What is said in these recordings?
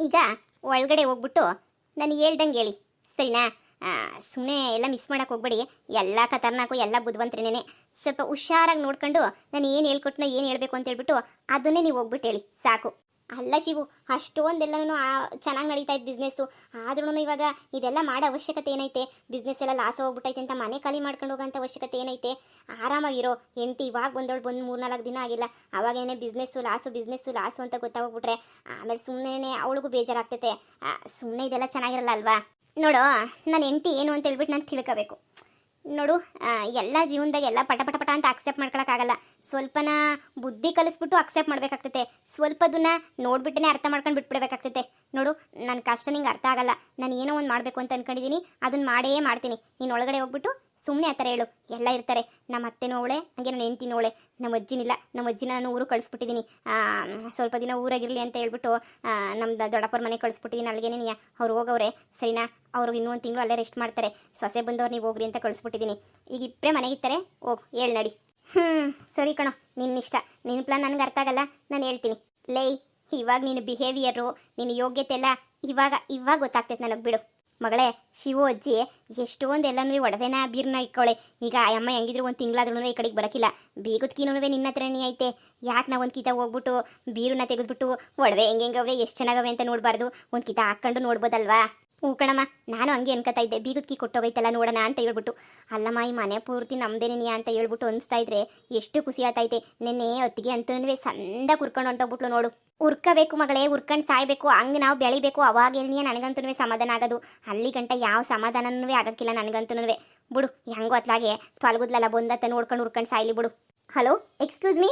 ನೀನೀಗ ಒಳಗಡೆ ಹೋಗ್ಬಿಟ್ಟು ನನಗೆ ಹೇಳ್ದಂಗೆ ಹೇಳಿ, ಸರಿನಾ? ಸುಮ್ಮನೆ ಎಲ್ಲ ಮಿಸ್ ಮಾಡೋಕೆ ಹೋಗ್ಬೇಡಿ. ಎಲ್ಲ ಖತರ್ನಾಕು, ಎಲ್ಲ ಬುದ್ಧಿವಂತರೇನೆ. ಸ್ವಲ್ಪ ಹುಷಾರಾಗಿ ನೋಡ್ಕೊಂಡು ನಾನು ಏನು ಹೇಳ್ಕೊಟ್ನೋ, ಏನು ಹೇಳಬೇಕು ಅಂತ ಹೇಳ್ಬಿಟ್ಟು ಅದನ್ನೇ ನೀವು ಹೋಗ್ಬಿಟ್ಟು ಹೇಳಿ ಸಾಕು. ಅಲ್ಲ ಶಿವು, ಅಷ್ಟೊಂದೆಲ್ಲನೂ ಚೆನ್ನಾಗಿ ನಡೀತಾ ಇತ್ತು ಬಿಸ್ನೆಸ್ಸು. ಆದ್ರೂ ಇವಾಗ ಇದೆಲ್ಲ ಮಾಡೋ ಅವಶ್ಯಕತೆ ಏನೈತೆ? ಬಿಸ್ನೆಸ್ ಎಲ್ಲ ಲಾಸ್ ಹೋಗ್ಬಿಟ್ಟೈತೆ ಅಂತ ಮನೆ ಖಾಲಿ ಮಾಡ್ಕೊಂಡು ಹೋಗೋಂಥ ಅವಶ್ಯಕತೆ ಏನೈತೆ? ಆರಾಮಾಗಿರೋ ಹೆಂಡತಿ ಇವಾಗ ಬಂದವಳು ಬಂದು 3-4 ದಿನ ಆಗಿಲ್ಲ, ಅವಾಗೇನೆ ಬಿಸ್ನೆಸ್ಸು ಲಾಸು ಅಂತ ಗೊತ್ತಾಗೋಗ್ಬಿಟ್ರೆ ಆಮೇಲೆ ಸುಮ್ಮನೆ ಅವಳಿಗೂ ಬೇಜಾರಾಗ್ತೈತೆ. ಸುಮ್ಮನೆ ಇದೆಲ್ಲ ಚೆನ್ನಾಗಿರಲ್ಲ ಅಲ್ವಾ? ನೋಡು, ನನ್ನ ಹೆಂಡತಿ ಏನು ಅಂತ ಹೇಳ್ಬಿಟ್ಟು ನಾನು ತಿಳ್ಕೋಬೇಕು. ನೋಡು, ಎಲ್ಲ ಜೀವನದಾಗ ಎಲ್ಲ ಪಟ ಪಟ ಪಟ ಅಂತ ಅಕ್ಸೆಪ್ಟ್ ಮಾಡ್ಕೊಳಕ್ಕಾಗಲ್ಲ. ಸ್ವಲ್ಪನ ಬುದ್ಧಿ ಕಲಿಸ್ಬಿಟ್ಟು ಅಕ್ಸೆಪ್ಟ್ ಮಾಡ್ಬೇಕಾಗ್ತೈತೆ. ಸ್ವಲ್ಪದನ್ನ ನೋಡ್ಬಿಟ್ಟೇ ಅರ್ಥ ಮಾಡ್ಕೊಂಡು ಬಿಟ್ಬಿಡ್ಬೇಕಾಗ್ತೈತೆ. ನೋಡು, ನನ್ನ ಕಷ್ಟ ನಿಂಗೆ ಅರ್ಥ ಆಗಲ್ಲ. ನಾನು ಏನೋ ಒಂದು ಮಾಡಬೇಕು ಅಂತ ಅಂದ್ಕೊಂಡಿದ್ದೀನಿ, ಅದನ್ನ ಮಾಡೇ ಮಾಡ್ತೀನಿ. ನೀನು ಒಳಗಡೆ ಹೋಗ್ಬಿಟ್ಟು ಸುಮ್ಮನೆ ಆ ಥರ ಹೇಳು. ಎಲ್ಲ ಇರ್ತಾರೆ, ನಮ್ಮ ಅತ್ತೆನೂ ಅವಳೆ, ಹಂಗೆ ನನ್ನ ಹೆಂಡ್ತಿನೂ ಅವಳೆ. ನಮ್ಮ ಅಜ್ಜಿನಿಲ್ಲ, ನಮ್ಮ ಅಜ್ಜಿನ ನಾನು ಊರು ಕಳಿಸ್ಬಿಟ್ಟಿದ್ದೀನಿ. ಸ್ವಲ್ಪ ದಿನ ಊರಾಗಿರಲಿ ಅಂತ ಹೇಳ್ಬಿಟ್ಟು ನಮ್ದು ದೊಡ್ಡಪ್ಪರ ಮನೆ ಕಳಿಸ್ಬಿಟ್ಟಿದ್ದೀನಿ. ಅಲ್ಲಿಗೆ ನೀ ಅವ್ರು ಹೋಗವ್ರೆ, ಸರಿನಾ? ಅವ್ರಿಗೆ ಇನ್ನೂ 1 ತಿಂಗಳು ಅಲ್ಲೇ ರೆಸ್ಟ್ ಮಾಡ್ತಾರೆ. ಸೊಸೆ ಬಂದವ್ರು ನೀವು ಹೋಗ್ರಿ ಅಂತ ಕಳಿಸ್ಬಿಟ್ಟಿದ್ದೀನಿ. ಈಗ ಇಬ್ಬರೇ ಮನೆಗಿರ್ತಾರೆ. ಹೋಗಿ ಹೇಳಿ ನಡಿ. ಸರಿ ಕಣೋ, ನಿನ್ನಿಷ್ಟ. ನಿನ್ನ ಪ್ಲಾನ್ ನನಗೆ ಅರ್ಥ ಆಗಲ್ಲ, ನಾನು ಹೇಳ್ತೀನಿ. ಲೈ, ಇವಾಗ ನೀನು ಬಿಹೇವಿಯರು, ನಿನ್ನ ಯೋಗ್ಯತೆ ಎಲ್ಲ ಇವಾಗ ಗೊತ್ತಾಗ್ತೈತೆ ನನಗೆ. ಬಿಡು ಮಗಳೇ. ಶಿವು ಅಜ್ಜಿ ಎಷ್ಟೊಂದೆಲ್ಲನೂ ಒಡವೆನ ಬೀರ್ನ ಇಕ್ಕೊಳ್ಳೆ. ಈಗ ಅಮ್ಮ ಹೆಂಗಿದ್ರು 1 ತಿಂಗಳಾದ್ರೂ ಈ ಕಡೆಗೆ ಬರೋಕ್ಕಿಲ್ಲ. ಬೀಗದ ಕೀನುವೆ ನಿನ್ನ ಹತ್ರನೇ ಐತೆ. ಯಾಕೆ ನಾವು ಒಂದು ಕಿತ ಹೋಗ್ಬಿಟ್ಟು ಬೀರನ್ನ ತೆಗೆದ್ಬಿಟ್ಟು ಒಡವೆ ಹೆಂಗವೆ ಎಷ್ಟು ಚೆನ್ನಾಗವೆ ಅಂತ ನೋಡಬಾರ್ದು? ಒಂದು ಕಿತ ಹಾಕ್ಕೊಂಡು ನೋಡ್ಬೋದಲ್ವಾ? ಹ್ಞೂ ಕಣಮ್ಮ, ನಾನು ಹಂಗೆ ಅನ್ಕೋತಾ ಇದ್ದೆ. ಬೀಗದ ಕೀ ಕೊಟ್ಟೋಗೈತಲ್ಲ ನೋಡೋಣ ಅಂತ ಹೇಳ್ಬಿಟ್ಟು. ಅಲ್ಲಮ್ಮ, ಈ ಮನೆ ಪೂರ್ತಿ ನಮ್ದೇನೇನಿಯಾ ಅಂತ ಹೇಳ್ಬಿಟ್ಟು ಅನಿಸ್ತಾ ಇದ್ರೆ ಎಷ್ಟು ಖುಷಿ ಆಗ್ತೈತೆ. ನೆನ್ನೆ ಹೊತ್ತಿಗೆ ಅಂತೂ ಸಂದ ಕುರ್ಕೊಂಡು ಹೊಂಟೋಗ್ಬಿಟ್ಲು ನೋಡು. ಉರ್ಕಬೇಕು ಮಗಳೇ, ಉರ್ಕೊಂಡು ಸಾಯ್ಬೇಕು. ಹಂಗೆ ನಾವು ಬೆಳಿಬೇಕು. ಅವಾಗೇನಿಯಾ ನನಗಂತೂ ಸಮಾಧಾನ ಆಗೋದು. ಅಲ್ಲಿ ಗಂಟ ಯಾವ ಸಮಾಧಾನನೂ ಆಗಕ್ಕಿಲ್ಲ ನನಗಂತೂ. ಬಿಡು, ಹೆಂಗೋ ಅತ್ಲಾಗೆ ತೊಲಗುದ್ಲಲ್ಲ ಬಂದತ್ತ ನೋಡ್ಕೊಂಡು ಉರ್ಕೊಂಡು ಸಾಯ್ಲಿ ಬಿಡು. Hello, excuse me.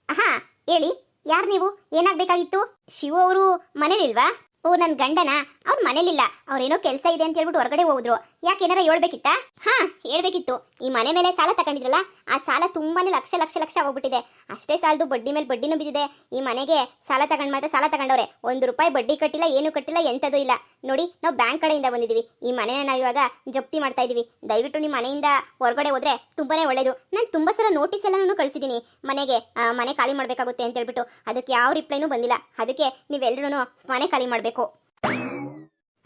ಹಾಂ ಹೇಳಿ, ಯಾರು ನೀವು? ಏನಾಗಬೇಕಾಗಿತ್ತು? ಶಿವು ಅವರು ಮನೇಲಿಲ್ವಾ? ಓ, ನನ್ನ ಗಂಡನ? ಅವ್ರು ಮನೇಲಿಲ್ಲ. ಅವ್ರೇನೋ ಕೆಲಸ ಇದೆ ಅಂತ ಹೇಳ್ಬಿಟ್ಟು ಹೊರಗಡೆ ಹೋದ್ರು. ಯಾಕೆ, ಏನಾರ ಹೇಳ್ಬೇಕಿತ್ತಾ? ಹಾಂ, ಹೇಳ್ಬೇಕಿತ್ತು. ಈ ಮನೆ ಮೇಲೆ ಸಾಲ ತಗೊಂಡಿದ್ರಲ್ಲ, ಆ ಸಾಲ ತುಂಬಾನೇ ಲಕ್ಷ ಹೋಗ್ಬಿಟ್ಟಿದೆ. ಅಷ್ಟೇ ಸಾಲದು ಬಡ್ಡಿ ಮೇಲೆ ಬಡ್ಡಿನೂ ಬಿದ್ದಿದೆ. ಈ ಮನೆಗೆ ಸಾಲ ತಗೊಂಡು ಸಾಲ ತಗೊಂಡವ್ರೆ. 1 ರೂಪಾಯಿ ಬಡ್ಡಿ ಕಟ್ಟಿಲ್ಲ, ಏನು ಕಟ್ಟಿಲ್ಲ, ಎಂಥದ್ದು ಇಲ್ಲ. ನೋಡಿ, ನಾವು ಬ್ಯಾಂಕ್ ಕಡೆಯಿಂದ ಬಂದಿದ್ದೀವಿ. ಈ ಮನೆನ ನಾವು ಇವಾಗ ಜಪ್ತಿ ಮಾಡ್ತಾ ಇದ್ದೀವಿ. ದಯವಿಟ್ಟು ನಿಮ್ಮ ಮನೆಯಿಂದ ಹೊರಗಡೆ ಹೋದ್ರೆ ತುಂಬಾನೇ ಒಳ್ಳೇದು. ನಾನು ತುಂಬ ಸಲ ನೋಟಿಸ್ ಎಲ್ಲನೂ ಕಳಿಸಿದ್ದೀನಿ ಮನೆಗೆ, ಮನೆ ಖಾಲಿ ಮಾಡಬೇಕಾಗುತ್ತೆ ಅಂತ ಹೇಳ್ಬಿಟ್ಟು. ಅದಕ್ಕೆ ಯಾವ ರಿಪ್ಲೈನೂ ಬಂದಿಲ್ಲ. ಅದಕ್ಕೆ ನೀವೆಲ್ಲರೂ ಮನೆ ಖಾಲಿ ಮಾಡಬೇಕು.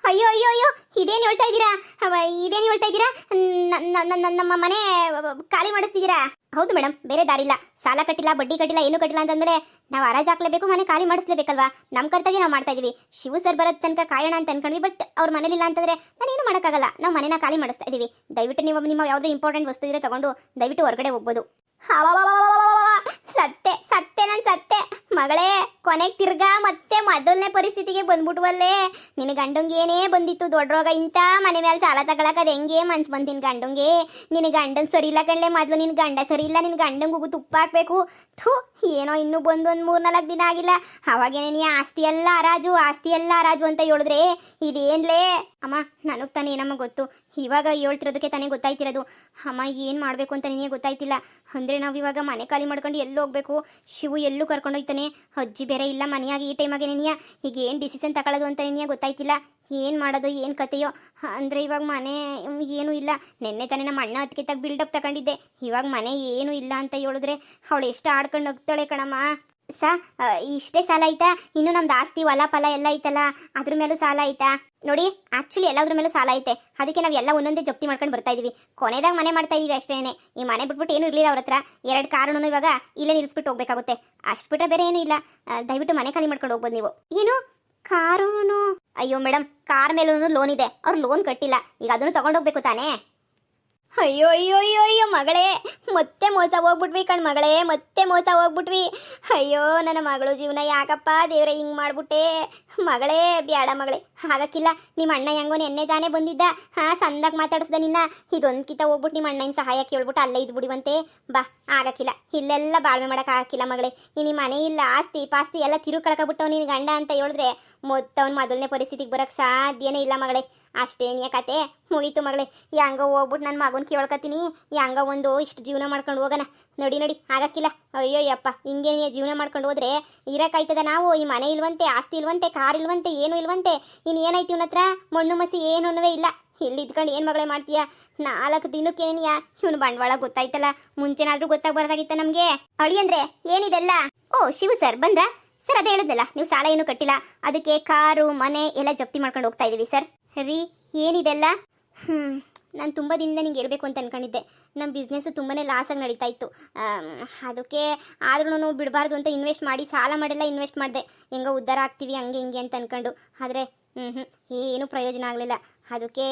ಅಯ್ಯೋ ಅಯ್ಯೋ ಅಯ್ಯೋ, ಇದೇನು ಹೇಳ್ತಾ ಇದ್ದೀರಾ? ನಮ್ಮ ಮನೆ ಖಾಲಿ ಮಾಡಿಸ್ತಿದ್ದೀರಾ? ಹೌದು ಮೇಡಮ್, ಬೇರೆ ದಾರಿ ಇಲ್ಲ. ಸಾಲ ಕಟ್ಟಿಲ್ಲ, ಬಡ್ಡಿ ಕಟ್ಟಿಲ್ಲ, ಏನು ಕಟ್ಟಿಲ್ಲ ಅಂತಂದ್ರೆ ನಾವು ಹರಾಜು ಹಾಕ್ಲೇಬೇಕು, ಮನೆ ಖಾಲಿ ಮಾಡಿಸ್ಲೇಬೇಕಲ್ವಾ? ನಮ್ಮ ಕರ್ತವ್ಯ ನಾವು ಮಾಡ್ತಾ ಇದೀವಿ. ಶಿವು ಸರ್ ಬರೋದ್ ತನಕ ಕಾಯೋಣ ಅಂತ ಅನ್ಕೊಂಡ್ವಿ. ಬಟ್ ಅವ್ರ ಮನೇಲಿಲ್ಲ ಅಂತಂದ್ರೆ ನಾನೇನು ಮಾಡೋಕ್ಕಾಗಲ್ಲ. ನಾವು ಮನೆನ ಖಾಲಿ ಮಾಡಿಸ್ತಾ ಇದೀವಿ. ದಯವಿಟ್ಟು ನೀವು ನಿಮ್ಮ ಯಾವುದೋ ಇಂಪಾರ್ಟೆಂಟ್ ವಸ್ತು ಇದ್ರೆ ತಗೊಂಡು ದಯವಿಟ್ಟು ಹೊರಗಡೆ ಹೋಗ್ಬೋದು. ಸತ್ತೆ ಮಗಳೇ, ಕೊನೆಗೆ ತಿರ್ಗಾ ಮತ್ತೆ ಮೊದಲನೇ ಪರಿಸ್ಥಿತಿಗೆ ಬಂದ್ಬಿಟ್ವಲ್ಲೇ. ನಿನ್ನ ಗಂಡಂಗೆ ಏನೇ ಬಂದಿತ್ತು ದೊಡ್ಡ ರೋಗ, ಇಂಥ ಮನೆ ಮೇಲೆ ಸಾಲ ತಗೊಳಕ್ ಅದು ಹೆಂಗೆ ಮನ್ಸು ಬಂತು ನಿನ್ನ ಗಂಡಂಗೆ? ನಿನ್ನ ಗಂಡನ್ ಸರಿ ಇಲ್ಲ ಕಣ್ಲೆ. ಮೊದಲು ನಿನ್ನ ಗಂಡ ಸರಿ ಇಲ್ಲ, ನಿನ್ನ ಗಂಡಂಗೆ ಹೋಗು ತುಪ್ಪ ಹಾಕ್ಬೇಕು. ಥೂ, ಏನೋ ಇನ್ನೂ ಬಂದು 1-3-4 ದಿನ ಆಗಿಲ್ಲ, ಅವಾಗೇನೇ ನೀ ಆಸ್ತಿ ಎಲ್ಲ ಹರಾಜು ಅಂತ ಹೇಳಿದ್ರೆ ಇದೇನ್ಲೇ? ಅಮ್ಮ, ನನಗೆ ತಾನೇ ಏನಮ್ಮ ಗೊತ್ತು. ಇವಾಗ ಹೇಳ್ತಿರೋದಕ್ಕೆ ತಾನೇ ಗೊತ್ತಾಯ್ತಿರೋದು. ಅಮ್ಮ, ಏನು ಮಾಡಬೇಕು ಅಂತ ನಿನಗೆ ಗೊತ್ತಾಯ್ತಿಲ್ಲ ಅಂದರೆ ನಾವು ಇವಾಗ ಮನೆ ಖಾಲಿ ಮಾಡ್ಕೊಂಡು ಎಲ್ಲೂ ಹೋಗ್ಬೇಕು. ಶಿವು ಎಲ್ಲೂ ಕರ್ಕೊಂಡೋಗ್ತಾನೆ. ಅಜ್ಜಿ ಬೇರೆ ಇಲ್ಲ ಮನೆಯಾಗಿ. ಈ ಟೈಮಾಗೆ ನೆನೆಯ ಈಗ ಏನು ಡಿಸಿಷನ್ ತಗೊಳ್ಳೋದು ಅಂತ ನೆನೆಯ ಗೊತ್ತಾಯ್ತಿಲ್ಲ. ಏನು ಮಾಡೋದು, ಏನು ಕತೆಯೋ. ಅಂದರೆ ಇವಾಗ ಮನೆ ಏನೂ ಇಲ್ಲ. ನೆನ್ನೆ ತಾನೇ ನಮ್ಮ ಅಣ್ಣ ಅದಕ್ಕೆ ಬಿಲ್ಡಪ್ ತಗೊಂಡಿದ್ದೆ. ಇವಾಗ ಮನೆ ಏನೂ ಇಲ್ಲ ಅಂತ ಹೇಳಿದ್ರೆ ಅವಳು ಎಷ್ಟು ಆಡ್ಕೊಂಡು ಹೋಗ್ತಾಳೆ ಕಣಮ್ಮ. ಇಷ್ಟೇ ಸಾಲ ಆಯ್ತಾ? ಇನ್ನು ನಮ್ದು ಆಸ್ತಿ ಹೊಲ ಫಲ ಎಲ್ಲ ಐತಲ್ಲ, ಅದ್ರ ಮೇಲೂ ಸಾಲ ಆಯ್ತಾ? ನೋಡಿ, ಆಕ್ಚುಲಿ ಎಲ್ಲದ್ರ ಮೇಲೂ ಸಾಲ ಐತೆ. ಅದಕ್ಕೆ ನಾವು ಎಲ್ಲ ಒಂದೊಂದೇ ಜಪ್ತಿ ಮಾಡ್ಕೊಂಡು ಬರ್ತಾ ಇದೀವಿ. ಕೊನೆದಾಗ ಮನೆ ಮಾಡ್ತಾ ಇದೀವಿ ಅಷ್ಟೇನೆ. ಈ ಮನೆ ಬಿಟ್ಬಿಟ್ಟು ಏನೂ ಇರಲಿಲ್ಲ ಅವ್ರ ಹತ್ರ. 2 ಕಾರಣನು ಇವಾಗ ಇಲ್ಲೇ ನಿಲ್ಲಿಸ್ಬಿಟ್ಟು ಹೋಗ್ಬೇಕಾಗುತ್ತೆ. ಅಷ್ಟು ಬಿಟ್ಟರೆ ಬೇರೆ ಏನೂ ಇಲ್ಲ. ದಯವಿಟ್ಟು ಮನೆ ಖಾಲಿ ಮಾಡ್ಕೊಂಡು ಹೋಗ್ಬೋದು ನೀವು. ಏನು ಕಾರೂನು? ಅಯ್ಯೋ ಮೇಡಮ್, ಕಾರ್ ಮೇಲೂ ಲೋನ್ ಇದೆ. ಅವ್ರು ಲೋನ್ ಕಟ್ಟಿಲ್ಲ. ಈಗ ಅದನ್ನು ತಗೊಂಡೋಗ್ಬೇಕು ತಾನೇ? ಅಯ್ಯೋ ಅಯ್ಯೋ ಅಯ್ಯೋ ಅಯ್ಯೋ ಮಗಳೇ, ಮತ್ತೆ ಮೋಸ ಹೋಗ್ಬಿಟ್ವಿ ಮಗಳೇ, ಮತ್ತೆ ಮೋಸ ಹೋಗ್ಬಿಟ್ವಿ. ಅಯ್ಯೋ ನನ್ನ ಮಗಳು ಜೀವನ ಯಾಕಪ್ಪ ದೇವ್ರೆ ಹಿಂಗೆ ಮಾಡ್ಬಿಟ್ಟೆ ಮಗಳೇ. ಬ್ಯಾಡ ಮಗಳೇ, ಆಗಕ್ಕಿಲ್ಲ. ನಿಮ್ಮ ಅಣ್ಣ ಹೆಂಗೋ ನೆನ್ನೆ ತಾನೇ ಬಂದಿದ್ದ. ಸಂದಾಗ ಮಾತಾಡಿಸ್ದ ನಿನ್ನ. ಇದೊಂದು ಕಿತ ಹೋಗ್ಬಿಟ್ಟು ನಿಮ್ಮ ಅಣ್ಣನ ಸಹಾಯ ಕೇಳ್ಬಿಟ್ಟು ಅಲ್ಲೇ ಇದ್ಬಿಡಿವಂತೆ. ಬಾ, ಆಗಕ್ಕಿಲ್ಲ. ಇಲ್ಲೆಲ್ಲ ಬಾಳ್ವೆ ಮಾಡೋಕ್ಕಾಗಕ್ಕಿಲ್ಲ ಮಗಳೇ. ನಿಮ್ಮ ಮನೆ ಇಲ್ಲ, ಆಸ್ತಿ ಪಾಸ್ತಿ ಎಲ್ಲ ತಿರು ಕಳ್ಕೊಬಿಟ್ಟವ್ ನಿನ್ನ ಗಂಡ ಅಂತ ಹೇಳಿದ್ರೆ ಮೊತ್ತವನು ಮೊದಲನೇ ಪರಿಸ್ಥಿತಿಗೆ ಬರೋಕ್ಕೆ ಸಾಧ್ಯನೇ ಇಲ್ಲ ಮಗಳೇ. ಅಷ್ಟೇನಿಯ ಕತೆ ಮುಗೀತು ಮಗಳೇ. ಹೆಂಗೋ ಹೋಗ್ಬಿಟ್ಟು ನನ್ನ ಮಗನ ಕೇಳ್ಕೊತೀನಿ. ಹೆಂಗೋ ಒಂದು ಇಷ್ಟು ಜೀವನ ಮಾಡ್ಕೊಂಡು ಹೋಗೋಣ. ನೋಡಿ ಆಗಕ್ಕಿಲ್ಲ. ಅಯ್ಯೋ ಯಪ್ಪ, ಹಿಂಗೆ ಜೀವನ ಮಾಡ್ಕೊಂಡು ಹೋದ್ರೆ ಇರೋಕ್ಕಾಯ್ತದ ನಾವು? ಈ ಮನೆ ಇಲ್ವಂತೆ, ಆಸ್ತಿ ಇಲ್ವಂತೆ, ಕಾರ್ ಇಲ್ವಂತೆ, ಏನು ಇಲ್ವಂತೆ. ಇನ್ನು ಏನಾಯ್ತು ಇವನ ಹತ್ರ? ಮಣ್ಣು ಮಸಿ ಏನೂ ಇಲ್ಲ. ಇಲ್ಲಿ ಇದ್ಕೊಂಡು ಏನು ಮಗಳೇ ಮಾಡ್ತೀಯಾ? 4 ದಿನಕ್ಕೇನಿಯಾ ಇವನು ಬಂಡವಾಳ ಗೊತ್ತಾಯ್ತಲ್ಲ. ಮುಂಚೆನಾದ್ರೂ ಗೊತ್ತಾಗ್ಬಾರ್ದಾಗಿತ್ತ ನಮಗೆ. ಅಳಿ ಅಂದ್ರೆ ಏನಿದೆಲ್ಲ? ಓ ಶಿವು ಸರ್ ಬಂದ್ರ? ಸರ್ ಅದೇ ಹೇಳಿದ್ನಲ್ಲ, ನೀವು ಸಾಲ ಏನು ಕಟ್ಟಿಲ್ಲ, ಅದಕ್ಕೆ ಕಾರು ಮನೆ ಎಲ್ಲ ಜಪ್ತಿ ಮಾಡ್ಕೊಂಡು ಹೋಗ್ತಾ ಇದೀವಿ ಸರ್. ರೀ ಏನಿದೆಲ್ಲ? ನಾನು ತುಂಬ ದಿನದಿಂದ ನಿಂಗೆ ಹೇಳ್ಬೇಕು ಅಂತ ಅನ್ಕೊಂಡಿದ್ದೆ. ನಮ್ಮ ಬಿಸ್ನೆಸ್ಸು ತುಂಬಾ ಲಾಸಾಗಿ ನಡೀತಾ ಇತ್ತು. ಅದಕ್ಕೆ ಆದ್ರೂ ಬಿಡಬಾರ್ದು ಅಂತ ಇನ್ವೆಸ್ಟ್ ಮಾಡಿ ಸಾಲ ಮಾಡೆಲ್ಲ ಇನ್ವೆಸ್ಟ್ ಮಾಡಿದೆ, ಹೆಂಗೋ ಉದ್ಧಾರ ಆಗ್ತೀವಿ ಹಂಗೆ ಹಿಂಗೆ ಅಂತ ಅಂದ್ಕೊಂಡು. ಆದರೆ ಏನೂ ಪ್ರಯೋಜನ ಆಗಲಿಲ್ಲ. ಅದಕ್ಕೆ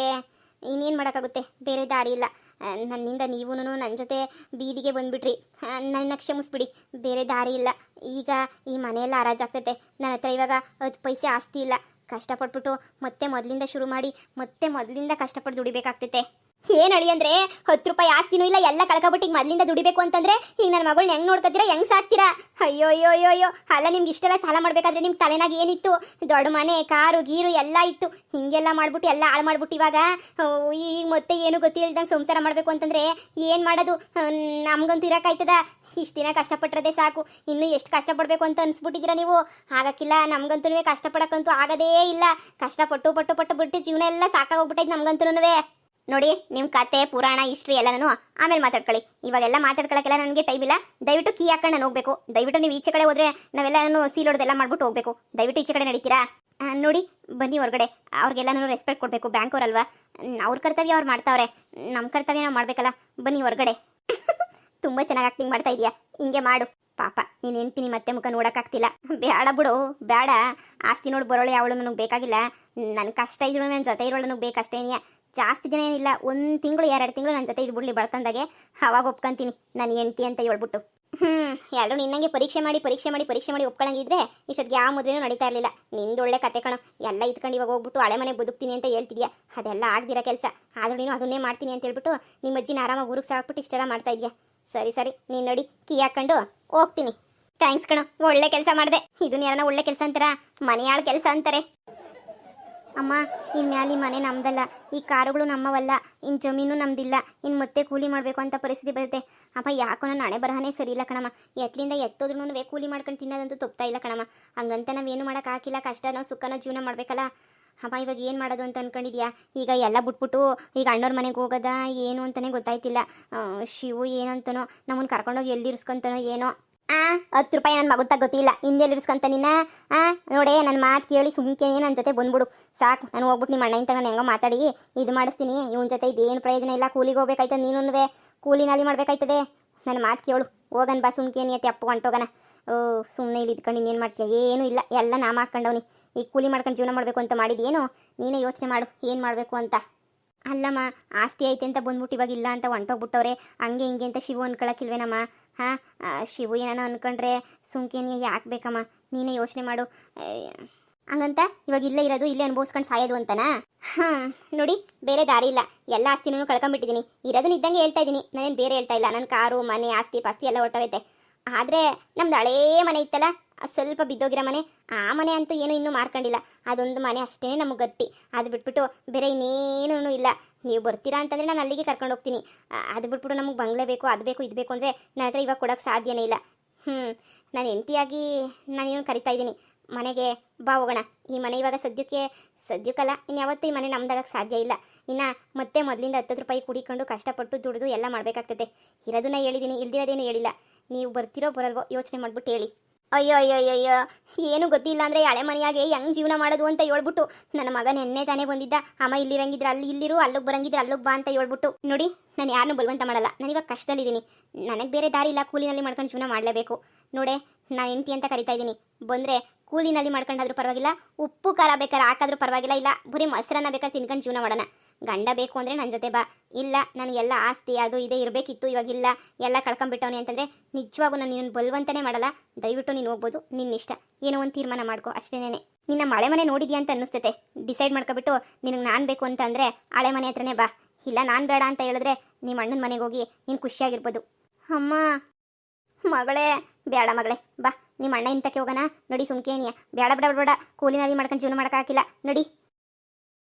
ಇನ್ನೇನು ಮಾಡೋಕ್ಕಾಗುತ್ತೆ, ಬೇರೆ ದಾರಿ ಇಲ್ಲ. ನನ್ನಿಂದ ನೀವೂ ನನ್ನ ಜೊತೆ ಬೀದಿಗೆ ಬಂದುಬಿಟ್ರಿ, ನನ್ನ ಕ್ಷಮಿಸ್ಬಿಡಿ, ಬೇರೆ ದಾರಿ ಇಲ್ಲ. ಈಗ ಈ ಮನೆಯೆಲ್ಲ ಹರಾಜಾಗ್ತೈತೆ, ನನ್ನ ಹತ್ರ ಇವಾಗ 10 ಪೈಸೆ ಆಸ್ತಿ ಇಲ್ಲ. ಕಷ್ಟಪಟ್ಬಿಟ್ಟು ಮತ್ತೆ ಮೊದಲಿಂದ ಶುರು ಮಾಡಿ ಮತ್ತೆ ಮೊದಲಿಂದ ಕಷ್ಟಪಟ್ಟು ದುಡಿಬೇಕಾಗ್ತೈತೆ. ಏನು ಅಳಿ ಅಂದರೆ 10 ರೂಪಾಯಿ ಆಸ್ತಿನೂ ಇಲ್ಲ, ಎಲ್ಲ ಕಳ್ಕೊಬಿಟ್ಟು ಈಗ ಮೊದಲಿಂದ ದುಡಿಬೇಕು ಅಂತಂದರೆ ಈಗ ನನ್ನ ಮಗಳನ್ನ ಹೆಂಗೆ ನೋಡ್ಕೊತೀರಾ, ಹೆಂಗೆ ಸಾಕ್ತೀರಾ? ಅಯ್ಯೋ ಅಯ್ಯೋ ಅಯ್ಯೋ ಅಯ್ಯೋ. ಅಲ್ಲ, ನಿಮ್ಗೆ ಇಷ್ಟೆಲ್ಲ ಸಾಲ ಮಾಡಬೇಕಾದ್ರೆ ನಿಮ್ಮ ತಲೆನಾಗ ಏನಿತ್ತು? ದೊಡ್ಡ ಮನೆ ಕಾರು ಗೀರು ಎಲ್ಲ ಇತ್ತು, ಹೀಗೆಲ್ಲ ಮಾಡ್ಬಿಟ್ಟು ಎಲ್ಲ ಹಾಳು ಮಾಡ್ಬಿಟ್ಟು ಇವಾಗ ಈಗ ಮತ್ತೆ ಏನು ಗೊತ್ತಿಲ್ಲದಂಗೆ ಸಂಸಾರ ಮಾಡಬೇಕು ಅಂತಂದರೆ ಏನು ಮಾಡೋದು? ನಮ್ಗಂತೂ ಇರೋಕ್ಕಾಯ್ತದ? ಇಷ್ಟು ದಿನ ಕಷ್ಟಪಟ್ಟಿರೋದೇ ಸಾಕು, ಇನ್ನೂ ಎಷ್ಟು ಕಷ್ಟಪಡಬೇಕು ಅಂತ ಅನ್ಸ್ಬಿಟ್ಟಿದ್ದೀರಾ ನೀವು? ಆಗಕ್ಕಿಲ್ಲ, ನಮ್ಗಂತೂ ಕಷ್ಟಪಡೋಕ್ಕಂತೂ ಆಗೋದೇ ಇಲ್ಲ. ಕಷ್ಟಪಟ್ಟು ಪಟ್ಟು ಪಟ್ಟು ಬಿಟ್ಟು ಜೀವನ ಎಲ್ಲ ಸಾಕಾಗೋಗ್ಬಿಟ್ಟೈತೆ ನಮ್ಗಂತೂ. ನೋಡಿ, ನಿಮ್ಮ ಕತೆ ಪುರಾಣ ಹಿಸ್ಟ್ರಿ ಎಲ್ಲನೂ ಆಮೇಲೆ ಮಾತಾಡ್ಕೊಳ್ಳಿ, ಇವಾಗೆಲ್ಲ ಮಾತಾಡ್ಕೊಳ್ಳೋಕ್ಕೆಲ್ಲ ನನಗೆ ಟೈಮ್ ಇಲ್ಲ. ದಯವಿಟ್ಟು ಕೀ ಹಾಕೊಂಡು ನಾನು ಹೋಗಬೇಕು. ದಯವಿಟ್ಟು ನೀವು ಈಚೆ ಕಡೆ ಹೋದರೆ ನಾವೆಲ್ಲನೂ ಸೀಲ್ ಹೊಡೆದೆಲ್ಲ ಮಾಡ್ಬಿಟ್ಟು ಹೋಗಬೇಕು. ದಯವಿಟ್ಟು ಈಚೆ ಕಡೆ ನಡೀತೀರಾ? ನೋಡಿ ಬನ್ನಿ ಹೊರಗಡೆ, ಅವ್ರಿಗೆಲ್ಲನೂ ರೆಸ್ಪೆಕ್ಟ್ ಕೊಡಬೇಕು, ಬ್ಯಾಂಕ್ ಅವರಲ್ವಾ, ಅವ್ರ ಕರ್ತವ್ಯ ಅವ್ರು ಮಾಡ್ತಾವ್ರೆ, ನಮ್ಮ ಕರ್ತವ್ಯ ನಾವು ಮಾಡಬೇಕಲ್ಲ. ಬನ್ನಿ ಹೊರಗಡೆ. ತುಂಬ ಚೆನ್ನಾಗಿ ಆಕ್ಟಿಂಗ್ ಮಾಡ್ತಾ ಇದೆಯಾ, ಹಿಂಗೆ ಮಾಡು. ಪಾಪ ನೀನು ಹೆಂಡ್ತೀನಿ ಮತ್ತೆ ಮುಖ ನೋಡೋಕ್ಕಾಗ್ತಿಲ್ಲ. ಬೇಡ ಬಿಡು, ಬೇಡ. ಆಸ್ತಿ ನೋಡಿ ಬರೋಳು ಯಾವಳು ನನಗೆ ಬೇಕಾಗಿಲ್ಲ. ನನ್ನ ಕಷ್ಟ ಇದ್ರು ನನ್ನ ಜೊತೆ ಇರೋಳು ನನಗೆ ಬೇಕಷ್ಟೇನಿಯ. ಜಾಸ್ತಿ ದಿನ ಏನಿಲ್ಲ, 1 ತಿಂಗಳು 2 ತಿಂಗಳು ನನ್ನ ಜೊತೆ ಇದ್ಬಿಡ್ಲಿ ಬರ್ತಂದಾಗೆ, ಅವಾಗ ಒಪ್ಕೊಂತೀನಿ ನಾನು ಹೆಂಡ್ತಿ ಅಂತ ಹೇಳ್ಬಿಟ್ಟು. ಎಲ್ಲರೂ ನಿನ್ನಂಗೆ ಪರೀಕ್ಷೆ ಮಾಡಿ ಒಪ್ಕೊಳ್ಳಂಗಿದ್ರೆ ಇಷ್ಟೊತ್ತಿಗೆ ಯಾವ ಮದುವೆನೂ ನಡೀತಾ ಇರಲಿಲ್ಲ. ನಿಂದು ಒಳ್ಳೆ ಕತೆ ಕಣೋ, ಎಲ್ಲ ಇತ್ಕೊಂಡು ಇವಾಗ ಹೋಗ್ಬಿಟ್ಟು ಹಳೆ ಮನೆ ಬದುಕ್ತೀನಿ ಅಂತ ಹೇಳ್ತಿದ್ಯಾ, ಅದೆಲ್ಲ ಆಗ್ದಿರೋ ಕೆಲಸ. ಆದರೂ ನೀನು ಅದನ್ನೇ ಮಾಡ್ತೀನಿ ಅಂತ ಹೇಳ್ಬಿಟ್ಟು ನಿಮ್ಮ ಅಜ್ಜಿನ ಆರಾಮಾಗಿ ಊರಿಗೆ ಸಾಕ್ಬಿಟ್ಟು ಇಷ್ಟೆಲ್ಲ ಮಾಡ್ತಾ ಇದೆಯಾ. ಸರಿ ನೀನು ನೋಡಿ ಕೀ ಹಾಕೊಂಡು ಹೋಗ್ತೀನಿ. ಥ್ಯಾಂಕ್ಸ್ ಕಣೋ, ಒಳ್ಳೆ ಕೆಲಸ ಮಾಡಿದೆ. ಇದನ್ನ ಯಾರನ್ನ ಒಳ್ಳೆ ಕೆಲಸ ಅಂತಾರ? ಮನೆಯಾಳ ಕೆಲಸ ಅಂತಾರೆ. ಅಮ್ಮ, ಇನ್ಮ್ಯಾಲೆ ಈ ಮನೆ ನಮ್ದಲ್ಲ, ಈ ಕಾರುಗಳು ನಮ್ಮವಲ್ಲ, ಇನ್ನು ಜಮೀನು ನಮ್ದಿಲ್ಲ, ಇನ್ನು ಮತ್ತೆ ಕೂಲಿ ಮಾಡಬೇಕು ಅಂತ ಪರಿಸ್ಥಿತಿ ಬರುತ್ತೆ. ಅಮ್ಮ ಯಾಕೋ ನನ್ನ ಹಣೆ ಬರಹನೇ ಸರಿ ಇಲ್ಲ ಕಣಮ್ಮ. ಎತ್ತಲಿಂದ ಎತ್ತೋದ್ರೂ ಕೂಲಿ ಮಾಡ್ಕೊಂಡು ತಿನ್ನೋದಂತೂ ತಪ್ತಾ ಇಲ್ಲ ಕಣಮ್ಮ. ಹಂಗಂತ ನಾವೇನು ಮಾಡೋಕ್ಕಾಗಿಲ್ಲ, ಕಷ್ಟನೋ ಸುಖನೋ ಜೀವನ ಮಾಡಬೇಕಲ್ಲ. ಅಮ್ಮ ಇವಾಗ ಏನು ಮಾಡೋದು ಅಂತ ಅಂದ್ಕೊಂಡಿದ್ಯಾ? ಈಗ ಎಲ್ಲ ಬಿಟ್ಬಿಟ್ಟು ಈಗ ಅಣ್ಣವ್ರ ಮನೆಗೆ ಹೋಗೋದಾ ಏನು ಅಂತಲೇ ಗೊತ್ತಾಯ್ತಿಲ್ಲ. ಶಿವು ಏನಂತನೋ ನಮ್ಮನ್ನು ಕರ್ಕೊಂಡೋಗಿ ಎಲ್ಲಿ ಇರಿಸ್ಕೊಂತಾನೋ ಏನೋ. 10 ರೂಪಾಯಿ ನನ್ನ ಮಗುತ್ತಾಗ ಗೊತ್ತಿಲ್ಲ, ಹಿಂದೆಲ್ಲಿ ಇರಿಸ್ಕೊಂತ ನಿನ್ನ. ನೋಡೇ ನನ್ನ ಮಾತು ಕೇಳಿ ಸುಮ್ಕೆ ನನ್ನ ಜೊತೆ ಬಂದ್ಬಿಡು ಸಾಕು. ನಾನು ಹೋಗ್ಬಿಟ್ಟು ನಿಮ್ಮ ಅಣ್ಣ ಇಂತ ನಾನು ಹೆಂಗೋ ಮಾತಾಡಿ ಇದು ಮಾಡಿಸ್ತೀನಿ. ಇವನ ಜೊತೆ ಇದೇನು ಪ್ರಯೋಜನ ಇಲ್ಲ. ಕೂಲಿಗೆ ಹೋಗ್ಬೇಕಾಯ್ತದೆ, ನೀನುವೇ ಕೂಲಿನಲ್ಲಿ ಮಾಡಬೇಕಾಯ್ತದೆ. ನನ್ನ ಮಾತು ಕೇಳು, ಹೋಗನ್ ಬಾ ಸುಮ್ಕೆ ನೀತಿ ಅಪ್ಪು ಹೊಂಟೋಗನ. ಸುಮ್ಮನೆ ಇಲ್ಲಿ ಇದ್ಕೊಂಡು ಇನ್ನೇನು ಮಾಡ್ತೀಯ? ಏನೂ ಇಲ್ಲ, ಎಲ್ಲ ನಾಮ ಹಾಕ್ಕೊಂಡವನಿ. ಈಗ ಕೂಲಿ ಮಾಡ್ಕೊಂಡು ಜೀವನ ಮಾಡಬೇಕು ಅಂತ ಮಾಡಿದೇನು? ನೀನೇ ಯೋಚನೆ ಮಾಡು ಏನು ಮಾಡಬೇಕು ಅಂತ. ಅಲ್ಲಮ್ಮ, ಆಸ್ತಿ ಐತೆ ಅಂತ ಬಂದ್ಬಿಟ್ಟು ಇವಾಗ ಇಲ್ಲ ಅಂತ ಹೊಂಟೋಗ್ಬಿಟ್ಟವ್ರೆ, ಹಂಗೆ ಹಿಂಗೆ ಅಂತ ಶಿವು ಅನ್ಕೊಳಕ್ಕಿಲ್ವೇನಮ್ಮ? ಶಿವು ಏನಾನ ಅನ್ಕೊಂಡ್ರೆ ಸುಮ್ಕೇನಿ ಯಾಕೆ ಬೇಕಮ್ಮ? ನೀನೇ ಯೋಚನೆ ಮಾಡು. ಹಂಗಂತ ಇವಾಗ ಇಲ್ಲೇ ಇರೋದು, ಇಲ್ಲೇ ಅನುಭವಿಸ್ಕೊಂಡು ಸಾಯೋದು ಅಂತನಾ? ನೋಡಿ, ಬೇರೆ ದಾರಿ ಇಲ್ಲ. ಎಲ್ಲ ಆಸ್ತಿನೂ ಕಳ್ಕೊಂಬಿಟ್ಟಿದ್ದೀನಿ. ಇರೋದನ್ನ ಇದ್ದಂಗೆ ಹೇಳ್ತಾ ಇದ್ದೀನಿ, ನಾನೇನು ಬೇರೆ ಹೇಳ್ತಾ ಇಲ್ಲ. ನನ್ನ ಕಾರು ಮನೆ ಆಸ್ತಿ ಪಾಸ್ತಿ ಎಲ್ಲ ಹೊಟ್ಟೋಗೈತೆ. ಆದರೆ ನಮ್ದು ಹಳೇ ಮನೆ ಇತ್ತಲ್ಲ, ಸ್ವಲ್ಪ ಬಿದ್ದೋಗಿರೋ ಮನೆ, ಆ ಮನೆ ಅಂತೂ ಏನೂ ಇನ್ನೂ ಮಾರ್ಕೊಂಡಿಲ್ಲ. ಅದೊಂದು ಮನೆ ಅಷ್ಟೇ ನಮಗೆ ಗಟ್ಟಿ. ಅದು ಬಿಟ್ಬಿಟ್ಟು ಬೇರೆ ಇನ್ನೇನೂ ಇಲ್ಲ. ನೀವು ಬರ್ತೀರಾ ಅಂತಂದರೆ ನಾನು ಅಲ್ಲಿಗೆ ಕರ್ಕೊಂಡು ಹೋಗ್ತೀನಿ. ಅದು ಬಿಟ್ಬಿಟ್ಟು ನಮಗೆ ಬಂಗ್ಲೆ ಬೇಕು, ಅದು ಬೇಕು, ಇದು ಬೇಕು ಅಂದರೆ ನನ್ನ ಹತ್ರ ಇವಾಗ ಕೊಡೋಕ್ಕೆ ಸಾಧ್ಯನೇ ಇಲ್ಲ. ನಾನು ಹೆಂಡತಿಯಾಗಿ ನಾನೇನು ಕರಿತಾ ಇದ್ದೀನಿ, ಮನೆಗೆ ಬಾ ಹೋಗೋಣ. ಈ ಮನೆ ಇವಾಗ ಸದ್ಯಕ್ಕಲ್ಲ, ಇನ್ಯಾವತ್ತೂ ಈ ಮನೆ ನಮ್ದಾಗಕ್ಕೆ ಸಾಧ್ಯ ಇಲ್ಲ. ಇನ್ನು ಮತ್ತೆ ಮೊದಲಿಂದ 10 ರೂಪಾಯಿ ಕುಡಿಕೊಂಡು ಕಷ್ಟಪಟ್ಟು ದುಡಿದು ಎಲ್ಲ ಮಾಡಬೇಕಾಗ್ತದೆ. ಇರೋದನ್ನ ಹೇಳಿದ್ದೀನಿ, ಇಲ್ದಿರೋದೇನು ಹೇಳಿಲ್ಲ. ನೀವು ಬರ್ತಿರೋ ಬರಲ್ವೋ ಯೋಚನೆ ಮಾಡ್ಬಿಟ್ಟು ಹೇಳಿ. ಅಯ್ಯೋ ಏನು ಗೊತ್ತಿಲ್ಲ ಅಂದರೆ ಹಳೆ ಮನೆಯಾಗೆ ಹೆಂಗೆ ಜೀವನ ಮಾಡೋದು ಅಂತ ಹೇಳ್ಬಿಟ್ಟು ನನ್ನ ಮಗ ನೆನ್ನೆ ತಾನೇ ಬಂದಿದ್ದ. ಅಮ್ಮ ಇಲ್ಲಿರಂಗಿದ್ರೆ ಅಲ್ಲಿ ಇಲ್ಲಿರು, ಅಲ್ಲಿಗೆ ಬರಂಗಿದ್ರೆ ಅಲ್ಲಿಗೆ ಬಾ ಅಂತ ಹೇಳ್ಬಿಟ್ಟು. ನೋಡಿ, ನಾನು ಯಾರನ್ನೂ ಬಲವಂತ ಮಾಡಲ್ಲ. ನಾನು ಇವಾಗ ಕಷ್ಟದಲ್ಲಿದ್ದೀನಿ, ನನಗೆ ಬೇರೆ ದಾರಿ ಇಲ್ಲ. ಕೂಲಿನಲ್ಲಿ ಮಾಡ್ಕೊಂಡು ಜೀವನ ಮಾಡಲೇಬೇಕು. ನೋಡೆ, ನಾನು ಹೆಂಡ್ತಿ ಅಂತ ಕರಿತಾ ಇದ್ದೀನಿ. ಬಂದರೆ ಕೂಲಿನಲ್ಲಿ ಮಾಡ್ಕೊಂಡಾದ್ರೂ ಪರವಾಗಿಲ್ಲ, ಉಪ್ಪು ಖಾರ ಬೇಕಾದ್ರೆ ಹಾಕಾದ್ರೂ ಪರವಾಗಿಲ್ಲ, ಇಲ್ಲ ಬರೀ ಮೊಸರನ್ನ ಬೇಕಾದ್ರೆ ತಿನ್ಕೊಂಡು ಜೀವನ ಮಾಡೋಣ. ಗಂಡ ಬೇಕು ಅಂದರೆ ನನ್ನ ಜೊತೆ ಬಾ. ಇಲ್ಲ ನನಗೆಲ್ಲ ಆಸ್ತಿ ಅದು ಇದೇ ಇರಬೇಕಿತ್ತು, ಇವಾಗಿಲ್ಲ ಎಲ್ಲ ಕಳ್ಕೊಂಬಿಟ್ಟವನಿ ಅಂತಂದರೆ ನಿಜವಾಗೂ ನಾನು ನಿನ್ನ ಬಲವಂತನೇ ಮಾಡಲ್ಲ. ದಯವಿಟ್ಟು ನೀನು ಹೋಗ್ಬೋದು, ನಿನ್ನಿಷ್ಟ. ಏನೋ ಒಂದು ತೀರ್ಮಾನ ಮಾಡ್ಕೊ ಅಷ್ಟೇನೆ. ನಿನ್ನ ಹಳೆ ಮನೆ ನೋಡಿದ್ಯಾ ಅಂತ ಅನ್ನಿಸ್ತೈತೆ, ಡಿಸೈಡ್ ಮಾಡ್ಕೊಬಿಟ್ಟು ನಿನಗೆ ನಾನು ಬೇಕು ಅಂತ ಅಂದರೆ ಹಳೆ ಮನೆ ಹತ್ರನೇ ಬಾ. ಇಲ್ಲ ನಾನು ಬೇಡ ಅಂತ ಹೇಳಿದ್ರೆ ನಿಮ್ಮ ಅಣ್ಣನ ಮನೆಗೆ ಹೋಗಿ ನೀನು ಖುಷಿಯಾಗಿರ್ಬೋದು. ಅಮ್ಮ ಮಗಳೇ, ಬೇಡ ಮಗಳೇ, ಬಾ ನಿಮ್ಮ ಅಣ್ಣ ಇಂತಕ್ಕೆ ಹೋಗೋಣ. ನೋಡಿ ಸುಮ್ಕೇನಿಯ, ಬೇಡ ಬೇಡ ಬೇಡ, ಕೂಲಿನಲ್ಲಿ ಮಾಡ್ಕೊಂಡು ಜೀವನ ಮಾಡೋಕ್ಕಾಗಿಲ್ಲ. ನೋಡಿ